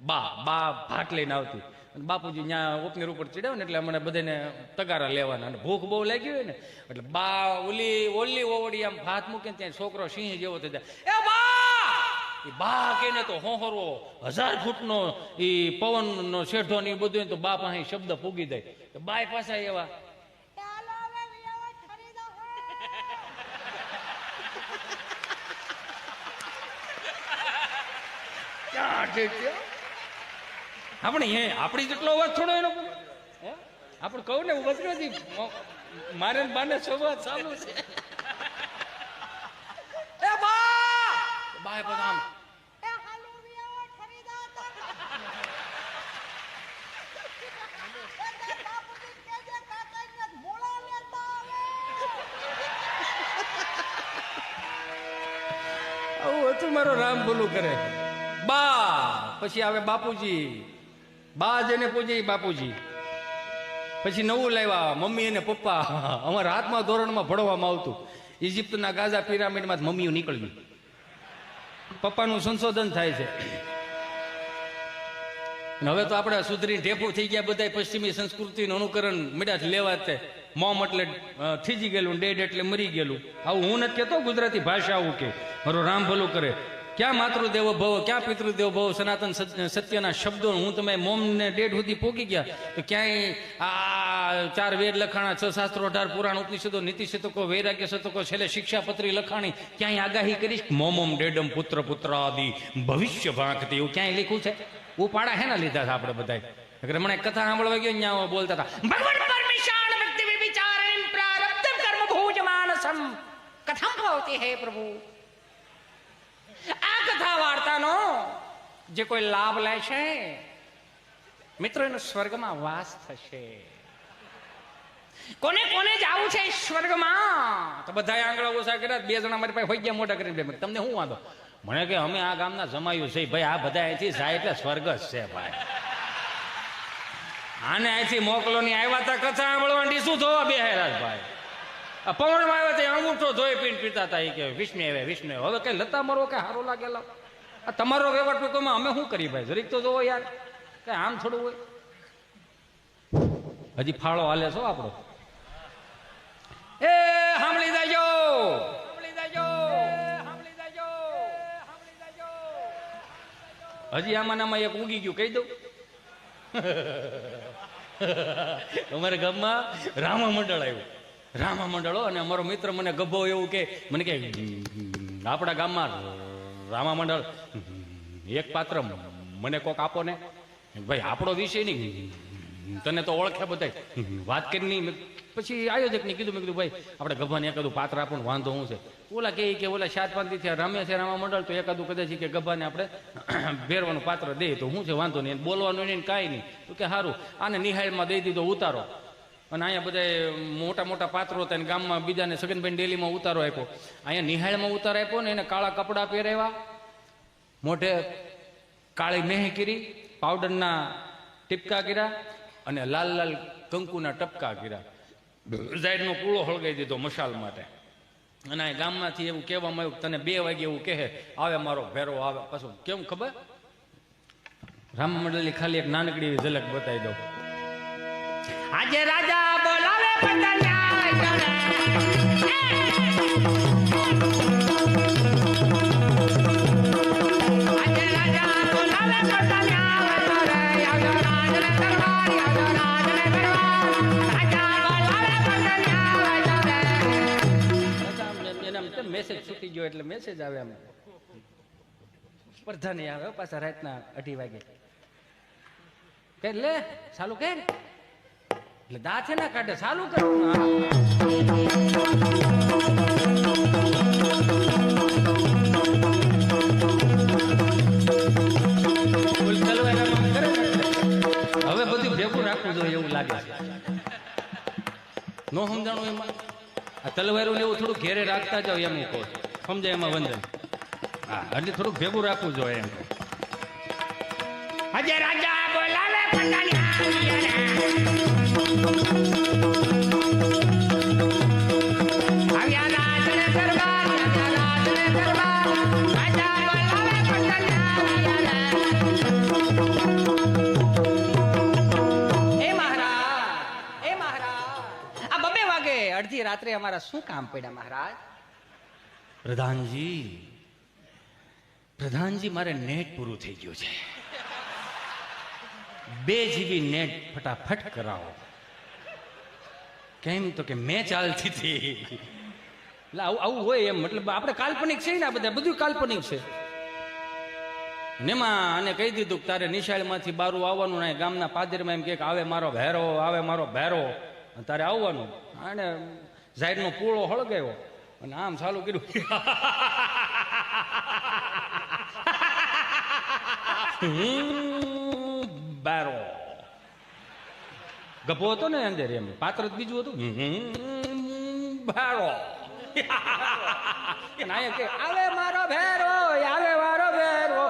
બા ભાત લઈને આવતી. બાપુજી ત્યાં ઉપનીર ઉપર ચડ્યા ને એટલે અમને બધાને તગારા લેવાના અને ભૂખ બહુ લાગી હોય ને એટલે બા ઓલી ઓવડી આમ ભાત મૂકે ત્યાં છોકરો સિંહ જેવો થઈ જાય, એ બા કેને તો હોહરો 1000 ફૂટનો એ પવનનો શેઠો ને એ બધું તો બા પાસે શબ્દ ફૂગી જાય. બાય પાછા એવા આપણી જેટલો અવાજ થોડો એનો આપણે કહું ને બસ નથી મારે બાને સંવાદ ચાલુ છે. એ બા બધા આમ આવું હતું મારો રામ ભૂલું કરે. બા પછી આવે બાપુજી, બા જેને પૂજે બાપુજી. પછી નવું લાવ્યા મમ્મી અને પપ્પા. અમારા હાથમાં ધોરણમાં ભણવામાં આવતું ઇજિપ્તના ગાઝા પિરામિડમાં મમ્મીઓ નીકળવી. પપ્પાનું સંશોધન થાય છે. હવે તો આપણે સુધરી ઢેફું થઈ ગયા બધા પશ્ચિમી સંસ્કૃતિનું અનુકરણ મળ્યા લેવા તે મોમ એટલે થીજી ગયેલું, ડેડ એટલે મરી ગયેલું. આવું હું નથી કહેતો, ગુજરાતી ભાષા આવું કે મારો રામ ભલું કરે. ક્યાં માતૃદેવો ભવ, ક્યાં પિતૃદેવો ભવ, સનાતન સત્યના શબ્દો હું તમે મોમ ને ડેડ સુધી પોકી ગયા તો ક્યાંય આ 4 વેદ લખાણા, 6 શાસ્ત્રો, 18 પુરાણ, ઉપનિષદો, નીતિ શતકો, વૈરાગ્ય શતકો, છેલ્લે શિક્ષાપત્રી લખાણી, ક્યાંય આગાહી કરીશ મોમમ ડેડમ પુત્ર પુત્રાદિ ભવિષ્ય ભાંકતી એવું ક્યાંય લખ્યું છે? ઉપાડા હેના લીધા હતા આપણે બધા. મને કથા સાંભળવા ગયો ત્યાં બોલતા હતા ભગવાન પરમેશાન વ્યક્તિ વિચારણ પ્રારબ્ધ કર્મ ભોજ માનસમ કથમ ભવતી હે પ્રભુ. આ કથા વાર્તાનો જે કોઈ લાભ લે છે મિત્રો એનો સ્વર્ગમાં વાસ થશે. કોને કોને જવું છે સ્વર્ગમાં? તો બધા આંગળા ઓછા કર્યા. 2 જણા મારી પાસે હોય ગયા મોટા કરીને, તમને શું વાંધો? મને કે અમે આ ગામના જમાયું છે ભાઈ, આ બધા અહીંથી જાય એટલે સ્વર્ગ જ છે ભાઈ. આને અહીંથી મોકલો ની આવ્યા હતા કથા સાંભળવાની, શું જોવા બે ભાઈ? પવનમાં આવ્યા ત્યાં અંગૂઠો ધોઈ પીને પીતા હતા. એ કે વિષ્ણુ આવે વિષ્ણુ. હવે કઈ લતા મરો કે સારો લાગેલા તમારો વ્યવહાર ટૂંકમાં અમે શું કરી ભાઈ? જરીક તો જોવો યાર, કઈ આમ થોડું હોય. હજી ફાળો હાલે છો આપણો. એ સાંભળી જાજો, હજી આમાં નામાં એક ઉગી ગયું કહી દઉં. અમારા ગામમાં રામા મંડળ આવ્યું. રામા મંડળો અને અમારો મિત્ર મને ગભો એવું કે મને કે આપણા ગામમાં રામા મંડળ એક પાત્ર મને કોક આપો ને ભાઈ. આપણો વિષય નહીં, તને તો ઓળખે બધા, વાત કરી નહીં. પછી આયોજકને કીધું, મેં કીધું ભાઈ આપણે ગભાને એકાદું પાત્ર આપો ને, વાંધો શું છે? ઓલા કે ઓલા 7-5 થી રમે છે રામા મંડળ, તો એકાદું કદાચ કે ગભાને આપણે ભેરવાનું પાત્ર દે તો શું છે, વાંધો નહીં, બોલવાનું નહીં કાંઈ નહીં. તો કે સારું, આને નિહાળમાં દઈ દીધો ઉતારો. અને અહીંયા બધા મોટા મોટા પાત્રો હતા ને ગામમાં બીજાને સગનભાઈ ડેલીમાં ઉતારો આપ્યો. અહીંયા નિહાળમાં ઉતારો આપ્યો ને એને કાળા કપડાં પહેરાવ્યા, મોઢે કાળી મેહ કરી, પાવડરના ટીપકા કર્યા અને લાલ લાલ કંકુના ટપકા કર્યા. ઝાડનો કૂળો હળગાઈ દીધો મશાલ માટે. અને આ ગામમાંથી એવું કહેવામાં આવ્યું તને 2 વાગે એવું કહે આવે મારો ભેરો આવે. પાછું કેમ ખબર? રામ મંડળની ખાલી એક નાનકડી એવી ઝલક બતાવી દઉં. આજે રાજા બોલાવે મેસેજ છૂટી ગયો એટલે મેસેજ આવે એમ સ્પર્ધા નહીં આવે પાછા રાતના 2:30 વાગે કે લે ચાલુ કર એટલે દા છે ને કાઢે ચાલુ કરવાનું. હવે બધું ભેગું રાખવું જોઈએ એવું લાગે છે. નો સમજાણું એમાં આ તલવારું એવું થોડું ઘેરે રાખતા જાવ એમ કહો સમજાય એમાં વંદન. હા એટલે થોડુંક ભેગું રાખવું જોઈએ એમ. આજે રાજા બોલાવે રાત્રે અમારા શું કામ પડ્યા મહારાજ? પ્રધાનજી મારે નેટ પૂરું થઈ ગયું છે. 2 GB નેટ ફટાફટ કરાવો. કેમ તો કે મેં ચાલતી હતી. એટલે આવું હોય એમ, મતલબ આપણે કાલ્પનિક છે ને, આ બધા બધું કાલ્પનિક છે. નેમાં આને કહી દીધું કે તારે નિશાળમાંથી બારું આવવાનું ને ગામના પાદરમાં એમ કે આવે મારો ભેરો, આવે મારો ભેરો, તારે આવવાનું. અને ઝાડનો પૂળો હળગાવ્યો અને આમ ચાલુ કર્યું. બારો ગપો હતો ને અંદર, એમ પાત્ર જ બીજું હતું. બારો આવે મારો ભેરો, આવે મારો ભેરો.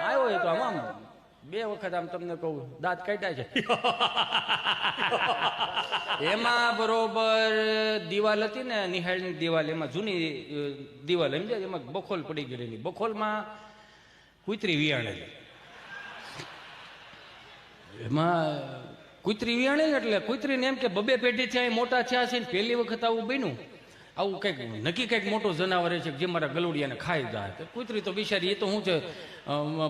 આવ્યો એ તો આમ 2 વખત આમ તમને કહું દાંત કાઢ્યા છે. એમાં બરોબર દિવાલ હતી ને, નિહાળની દિવાલ, એમાં જૂની દિવાલ સમજ્યા, એમાં બખોલ પડી ગયેલી. બખોલમાં કૂતરી વિયાણેલી. એમાં કૂતરી વિયાણેલી એટલે કૂતરીને એમ કે 2 પેઢી થયા મોટા થયા છે ને પહેલી વખત આવું બન્યું. આવું કંઈક નક્કી કંઈક મોટું જનાવર છે જે મારા ગલુડિયાને ખાઈ જાય. કૂતરી તો બિચારી, એ તો શું છે,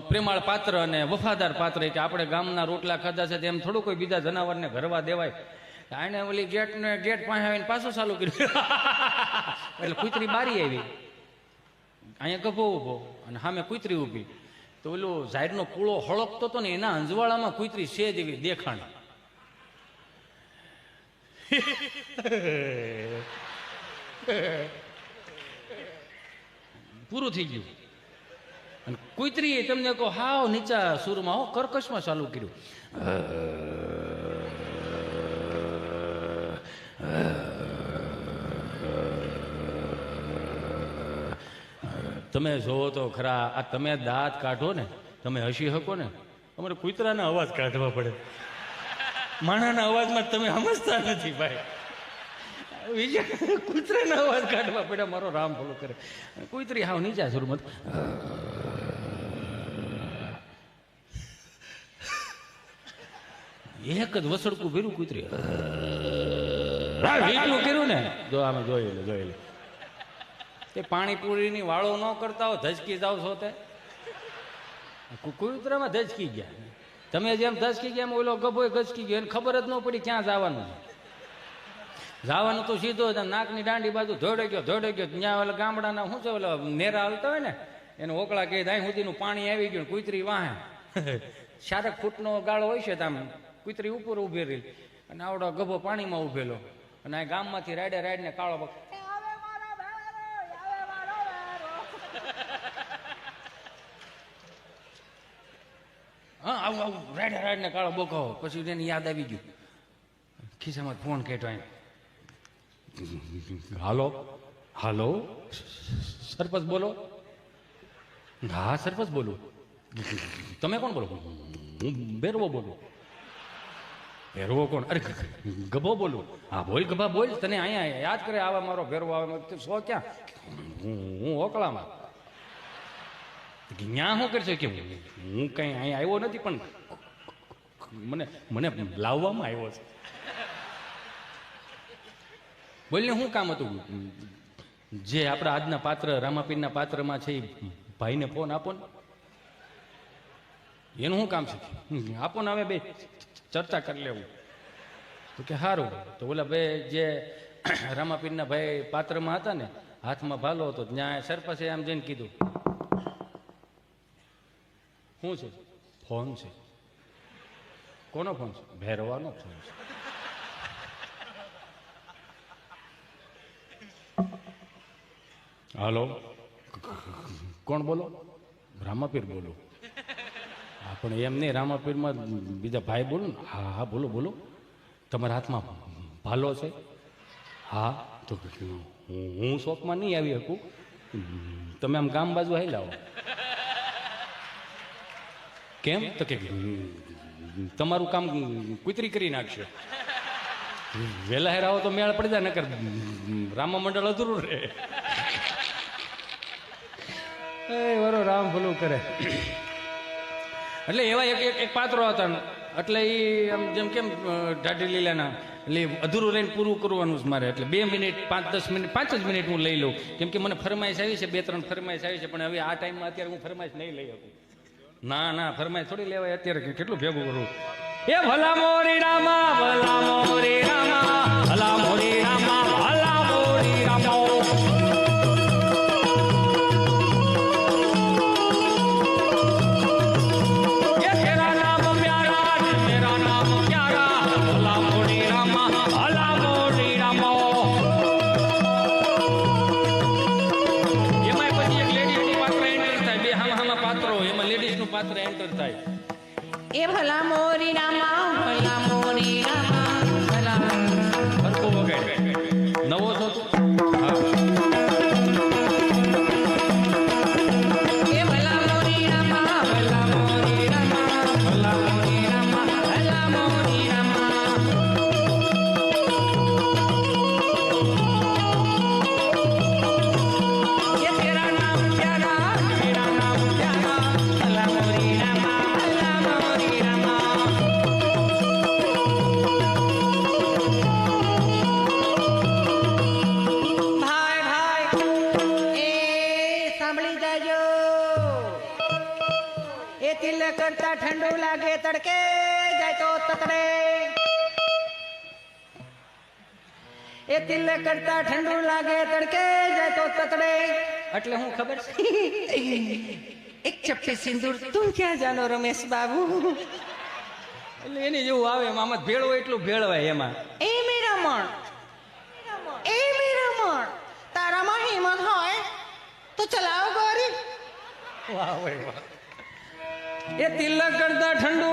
પ્રેમાળ પાત્ર અને વફાદાર પાત્ર, કે આપણે ગામના રોટલા ખાધા છે તેમ થોડું કોઈ બીજા જનાવરને ઘરવા દેવાય. આને ઓલી ગેટ પાસે આવીને પાછું ચાલુ કર્યું. એટલે કૂતરી બારી આવી, અહીંયા ગભો ઉભો અને સામે કૂતરી ઊભી. તો ઓલો ઝાડનો પૂળો હળકતો હતો ને, એના અંજવાળામાં કૂતરી સેજ એવી દેખાણ. પૂરું થઈ ગયું. અને કૂતરીએ તમને કહો હાવ નીચા સુરમાં હો કર્કશમાં ચાલુ કર્યું. તમે જોવો તો ખરા, આ તમે દાંત કાઢો ને, તમે હસી શકો ને, અમારે કૂતરાના અવાજ કાઢવા પડે. માણાના અવાજમાં તમે સમજતા નથી ભાઈ. કૂતરાના અવાજ કાઢવા પડ્યા. મારો રામ ભલો કરે. કૂતરી હાવ નીચા સુરમાં. એક જ વસડકું ભર્યું કૂતરી. એટલું કર્યું ને, જો આમે જોઈ લે. તે પાણીપુરીની વાળો ન કરતા હો, ધચકી જાવ છો તે કૂતરામાં ધચકી ગયા. તમે જેમ ધચકી ગયા એમ ઓલો ગભો ધચકી ગયો, એને ખબર જ ન પડી ક્યાં જવાનું છે. જવાનું તો સીધો નાકની દાંડી બાજુ ધોડે ગયો. ત્યાં ઓલા ગામડાના શું છે, ઓલા નેરા હાલતા હોય ને, એને ઓકળા કહે ત્યાં સુધીનું પાણી આવી ગયું. કૂતરી વાહે 4 ફૂટનો ગાળો હોય છે, આમ કૂતરી ઉપર ઉભી રહી અને આવડો ગભો પાણીમાં ઉભેલો. અને આ ગામમાંથી રાડે કાળો બક, હા આવું રાડે કાળો બોકાવો. પછી એને યાદ આવી ગયું, ખિસ્સામાં ફોન કેട്ടോ. હાલો સરપંચ બોલો? હા સરપંચ બોલું. તમે કોણ બોલો? હું ભેરવો બોલું. ભેરવો કોણ? અરે ગભો બોલું. હા બોલ ગભા બોલ. તને અહીંયા યાદ કરે આવે મારો ભેરવો આવે. 100 ક્યાં? હું ઓકળામાં. ત્યાં શું કરશે કે હું કઈ અહીંયા આવ્યો નથી, પણ મને લાવવામાં આવ્યો છે. બોલને શું કામ હતું? જે આપણા આજના પાત્ર રામાપીરના પાત્રમાં છે, ભાઈને ફોન આપો ને. એનું શું કામ છે? આપો ને, હવે 2 ચર્ચા કરી લેવું. તો કે સારું. તો ઓલા 2 જે રામાપીરના ભાઈ પાત્રમાં હતા ને, હાથમાં ભાલો હતો, ત્યાં સરપંચે આમ જઈને કીધું, શું છે? ફોન છે. કોનો ફોન છે? ભેરવાનો ફોન છે. હાલો કોણ બોલો? રામાપીર બોલો. હા પણ એમ નહીં, રામાપીરમાં બીજા ભાઈ બોલો ને. હા બોલો. તમારા હાથમાં ભાલો છે? હા. તો હું શોપમાં નહીં આવી શકું, તમે આમ ગામ બાજુ હાઈ લાવો. કેમ? તો કે તમારું કામ કૂતરી કરી નાખશે. વહેલા હેર આવો તો મેળ પડી જાય, નકર રામા મંડળ અધૂરું રહે. વરો રામ ભલું કરે. એટલે એવા એક પાત્રો હતા. એટલે એ આમ જેમ કેમ ઢાઢી લીલાના એટલે અધૂરું રહીને પૂરું કરવાનું છે મારે, એટલે 2 મિનિટ 5-10 મિનિટ 5 જ મિનિટ હું લઈ લઉં, કેમ કે મને ફરમાઈશ આવી છે, 2-3 ફરમાઈશ આવી છે, પણ હવે આ ટાઈમમાં અત્યારે હું ફરમાઈશ નહીં લઈ શકું. ના ફરમાઈશ થોડી લેવાય અત્યારે, કેટલું ભેગું કરું. એ ભલા મોરી રામા, ભલા મોરી રામા, ભલા મોરી રામા, ભલા મોરી રામા. પાત્ર એન્ટર થાય. એ ભલા મોરી રામા, ભલા મોરી રામા, ભલા હરકો વગાડ. નવો છો તું? હા. એ ભલા મોરી રામા, ભલા મોરી રામા, ભલા મોરી રામા, ભલા મોરી રામા. એ તેરા નામ પ્યારા, તેરા નામ પ્યારા, ભલા મોરી રામા, ભલા મોરી રામા. ભાઈ ભાઈ એ સાંભળી જાજો, એ તિલક કરતા ઠંડુ લાગે તડકે જાય તો તતડે, એ તિલક કરતા ઠંડુ લાગે તડકે જાય તો તતડે. એટલે હું ખબર છે એક ચપટી સિંદૂર તું ક્યાં જાનો રમેશ બાબુ. એટલે એની જેવું આવે એમાં, આમાં ભેળવો એટલું ભેળવાય એમાં. એ મીરામણ, એ મીરામણ, તારામાં હિંમત હોય તો ચલાવ ગોરી. વાહ ભાઈ વાહ. એ તિલક કરતા ઠંડુ